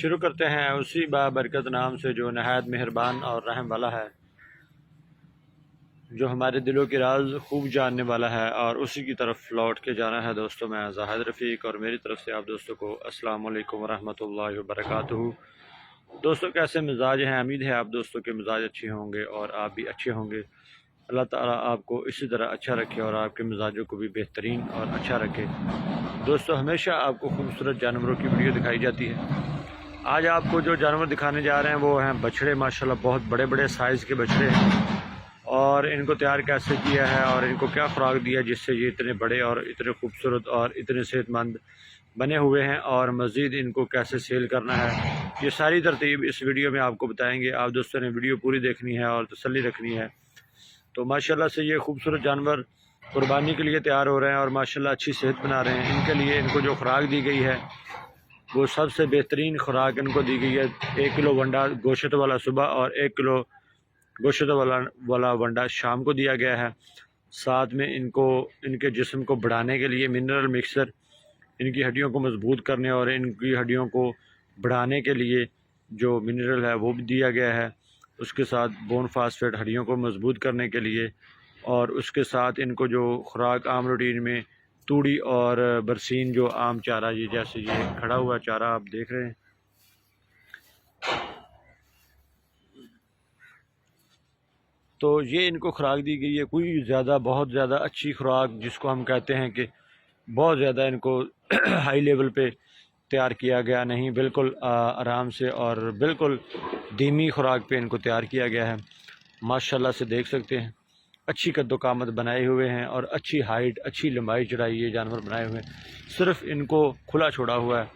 शुरू करते हैं उसी बाबरकत नाम से जो नहायत मेहरबान और रहम वाला है, जो हमारे दिलों के राज खूब जानने वाला है, और उसी की तरफ लौट के जाना है। दोस्तों, मैं ज़ाहिद रफ़ीक और मेरी तरफ से आप दोस्तों को अस्सलाम वालेकुम रहमतुल्लाहि व बरकातुहू। दोस्तों, कैसे मिजाज हैं? उम्मीद है आप दोस्तों के मिजाज अच्छे होंगे और आप भी अच्छे होंगे। अल्लाह ताला आपको इसी तरह अच्छा रखे और आपके मिजाजों को भी बेहतरीन और अच्छा रखे। दोस्तों, हमेशा आपको खूबसूरत जानवरों की वीडियो दिखाई जाती है। आज आपको जो जानवर दिखाने जा रहे हैं वो हैं बछड़े। माशाल्लाह बहुत बड़े बड़े साइज़ के बछड़े हैं, और इनको तैयार कैसे किया है और इनको क्या खुराक दिया जिससे ये इतने बड़े और इतने खूबसूरत और इतने सेहतमंद बने हुए हैं, और मज़ीद इनको कैसे सेल करना है, ये सारी तरतीब इस वीडियो में आपको बताएंगे। आप दोस्तों ने वीडियो पूरी देखनी है और तसल्ली रखनी है। तो माशाल्लाह से ये खूबसूरत जानवर कुर्बानी के लिए तैयार हो रहे हैं और माशाल्लाह अच्छी सेहत बना रहे हैं। इनके लिए इनको जो खुराक दी गई है वो सबसे बेहतरीन खुराक इनको दी गई है। 1 किलो वंडा गोश्त वाला सुबह और 1 किलो गोश्त वाला वंडा शाम को दिया गया है। साथ में इनको इनके जिस्म को बढ़ाने के लिए मिनरल मिक्सर, इनकी हड्डियों को मजबूत करने और इनकी हड्डियों को बढ़ाने के लिए जो मिनरल है वो भी दिया गया है। उसके साथ बोन फास्फेट हड्डियों को मजबूत करने के लिए, और उसके साथ इनको जो खुराक आम रूटीन में तूड़ी और बरसीन जो आम चारा, ये जैसे ये खड़ा हुआ चारा आप देख रहे हैं, तो ये इनको खुराक दी गई है। कोई ज़्यादा बहुत ज़्यादा अच्छी खुराक जिसको हम कहते हैं कि बहुत ज़्यादा इनको हाई लेवल पे तैयार किया गया नहीं, बिल्कुल आराम से और बिल्कुल धीमी खुराक पे इनको तैयार किया गया है। माशाल्लाह से देख सकते हैं अच्छी कद्दोकामत बनाए हुए हैं और अच्छी हाइट, अच्छी लंबाई चौड़ाई ये जानवर बनाए हुए हैं। सिर्फ इनको खुला छोड़ा हुआ है।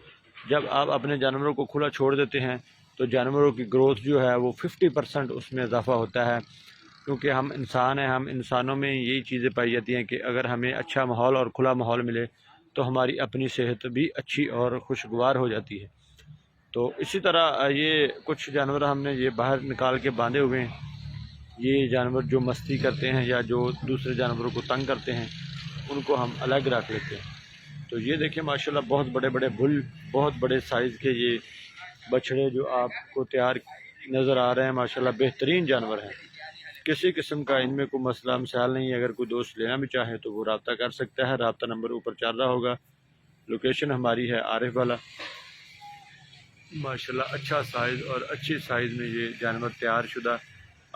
जब आप अपने जानवरों को खुला छोड़ देते हैं तो जानवरों की ग्रोथ जो है वो 50% उसमें इजाफा होता है, क्योंकि हम इंसान हैं। हम इंसानों में यही चीज़ें पाई जाती हैं कि अगर हमें अच्छा माहौल और खुला माहौल मिले तो हमारी अपनी सेहत भी अच्छी और खुशगवार हो जाती है। तो इसी तरह ये कुछ जानवर हमने ये बाहर निकाल के बांधे हुए हैं। ये जानवर जो मस्ती करते हैं या जो दूसरे जानवरों को तंग करते हैं उनको हम अलग रख लेते हैं। तो ये देखिए माशाल्लाह बहुत बड़े बड़े बुल, बहुत बड़े साइज़ के ये बछड़े जो आपको तैयार नज़र आ रहे हैं, माशाल्लाह बेहतरीन जानवर हैं। किसी किस्म का इनमें कोई मसला मसाइल नहीं है। अगर कोई दोस्त लेना भी चाहे तो वो रब्ता कर सकता है। रब्ता नंबर ऊपर चल रहा होगा। लोकेशन हमारी है आरिफ वाला। माशाल्लाह अच्छा साइज़ और अच्छी साइज़ में ये जानवर तैयार शुदा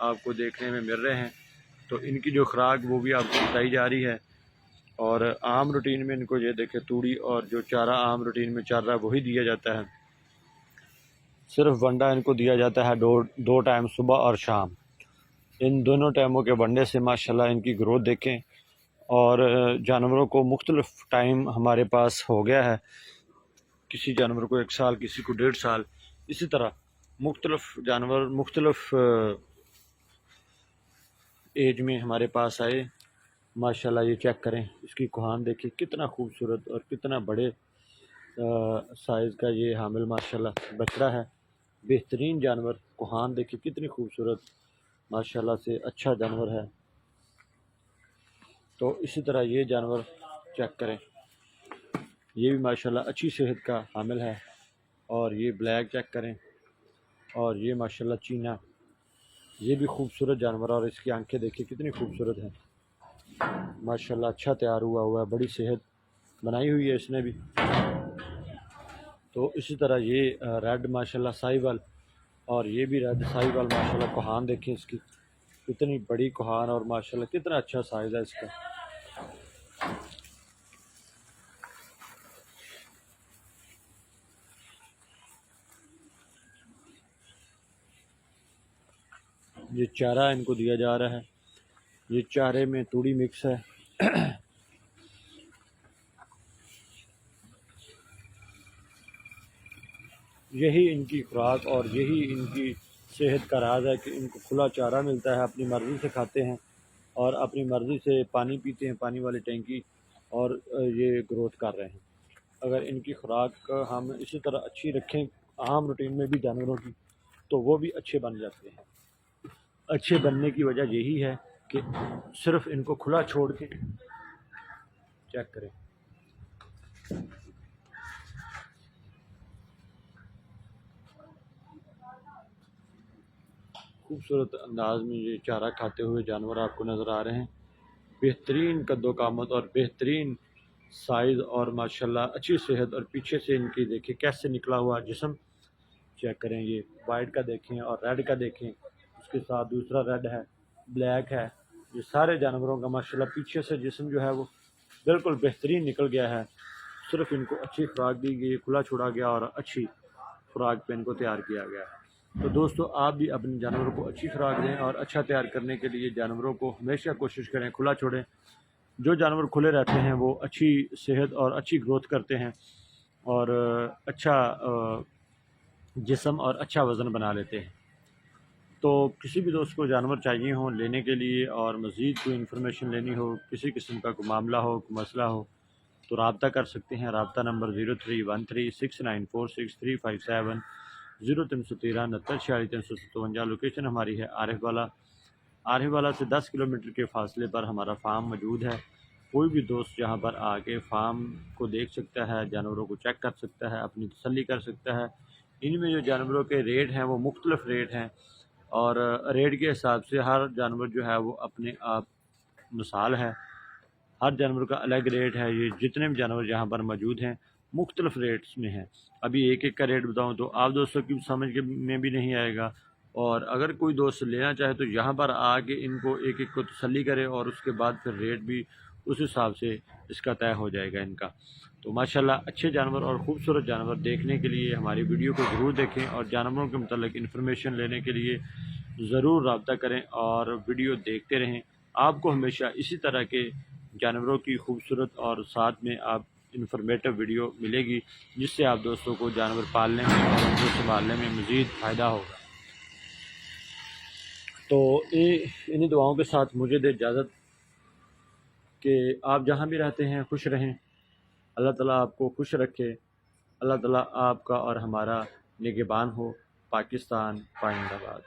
आपको देखने में मिल रहे हैं। तो इनकी जो खुराक वो भी आपको बताई जा रही है, और आम रूटीन में इनको ये देखें तूड़ी और जो चारा आम रूटीन में चारा वही दिया जाता है। सिर्फ वंडा इनको दिया जाता है दो टाइम, सुबह और शाम। इन दोनों टाइमों के वनडे से माशाल्लाह इनकी ग्रोथ देखें। और जानवरों को मुख्तलिफ़ टाइम हमारे पास हो गया है। किसी जानवर को 1 साल, किसी को 1.5 साल, इसी तरह मुख्तलिफ़ जानवर मुख्तलिफ़ एज में हमारे पास आए। माशाल्लाह ये चेक करें, इसकी कुहान देखिए कितना खूबसूरत और कितना बड़े साइज़ का ये हामिल माशाल्लाह बछड़ा है। बेहतरीन जानवर, कुहान देखिए कितनी खूबसूरत, माशाल्लाह से अच्छा जानवर है। तो इसी तरह ये जानवर चेक करें, ये भी माशाल्लाह अच्छी सेहत का हामिल है। और ये ब्लैक चेक करें, और ये माशाल्लाह चीना, ये भी खूबसूरत जानवर, और इसकी आंखें देखिए कितनी खूबसूरत हैं। माशाल्लाह अच्छा तैयार हुआ है, बड़ी सेहत बनाई हुई है इसने भी। तो इसी तरह ये रेड माशाल्लाह साहिवाल, और ये भी रेड साहिवाल माशाल्लाह कुहान देखें इसकी कितनी बड़ी कुहान, और माशाल्लाह कितना अच्छा साइज़ है इसका। ये चारा इनको दिया जा रहा है, ये चारे में तूड़ी मिक्स है। यही इनकी खुराक और यही इनकी सेहत का राज है कि इनको खुला चारा मिलता है, अपनी मर्ज़ी से खाते हैं और अपनी मर्ज़ी से पानी पीते हैं, पानी वाली टैंकी, और ये ग्रोथ कर रहे हैं। अगर इनकी खुराक हम इसी तरह अच्छी रखें आम रूटीन में भी जानवरों की, तो वो भी अच्छे बन जाते हैं। अच्छे बनने की वजह यही है कि सिर्फ इनको खुला छोड़ के चेक करें। खूबसूरत अंदाज में ये चारा खाते हुए जानवर आपको नज़र आ रहे हैं। बेहतरीन कद्दो-कामत और बेहतरीन साइज़ और माशाल्लाह अच्छी सेहत, और पीछे से इनकी देखिए कैसे निकला हुआ जिस्म चेक करें। ये वाइट का देखें और रेड का देखें, उसके साथ दूसरा रेड है, ब्लैक है। ये सारे जानवरों का माशाल्लाह पीछे से जिस्म जो है वो बिल्कुल बेहतरीन निकल गया है। सिर्फ इनको अच्छी खुराक दी गई, खुला छोड़ा गया और अच्छी खुराक पे इनको तैयार किया गया है। तो दोस्तों, आप भी अपने जानवरों को अच्छी खुराक दें और अच्छा तैयार करने के लिए जानवरों को हमेशा कोशिश करें खुला छोड़ें। जो जानवर खुले रहते हैं वो अच्छी सेहत और अच्छी ग्रोथ करते हैं और अच्छा जिस्म और अच्छा वज़न बना लेते हैं। तो किसी भी दोस्त को जानवर चाहिए हो लेने के लिए और मज़ीद कोई इन्फॉर्मेशन लेनी हो, किसी किस्म का कोई मामला हो, कोई मसला हो, तो रब्ता कर सकते हैं। रब्ता नंबर 0313694637, 0313 694637। लोकेशन हमारी है आरिफ वाला। आरिफ वाला से 10 किलोमीटर के फासले पर हमारा फ़ार्म मौजूद है। कोई भी दोस्त यहाँ पर आके फ़ार्म को देख सकता है, जानवरों को चेक कर सकता है, अपनी तसल्ली कर सकता है। इनमें जो जानवरों के रेट हैं वो मुख्तलिफ़ रेट हैं और रेट के हिसाब से हर जानवर जो है वो अपने आप मिसाल है। हर जानवर का अलग रेट है। ये जितने भी जानवर यहाँ पर मौजूद हैं मुख्तलिफ रेट्स में हैं। अभी एक एक का रेट बताऊँ तो आप दोस्तों की समझ के में भी नहीं आएगा, और अगर कोई दोस्त लेना चाहे तो यहाँ पर आके इनको एक एक को तसल्ली करे और उसके बाद फिर रेट भी उस हिसाब से इसका तय हो जाएगा इनका। तो माशाल्लाह अच्छे जानवर और ख़ूबसूरत जानवर देखने के लिए हमारी वीडियो को ज़रूर देखें और जानवरों के मतलब इन्फॉर्मेशन लेने के लिए ज़रूर रब्ता करें और वीडियो देखते रहें। आपको हमेशा इसी तरह के जानवरों की खूबसूरत और साथ में आप इन्फॉर्मेटिव वीडियो मिलेगी, जिससे आप दोस्तों को जानवर पालने में और उनको संभालने में मज़ीद फ़ायदा होगा। तो इन्हीं दुआओं के साथ मुझे दे इजाज़त कि आप जहाँ भी रहते हैं खुश रहें। अल्लाह ताला आपको खुश रखे। अल्लाह ताला आपका और हमारा निगहबान हो। पाकिस्तान पाइंदाबाद।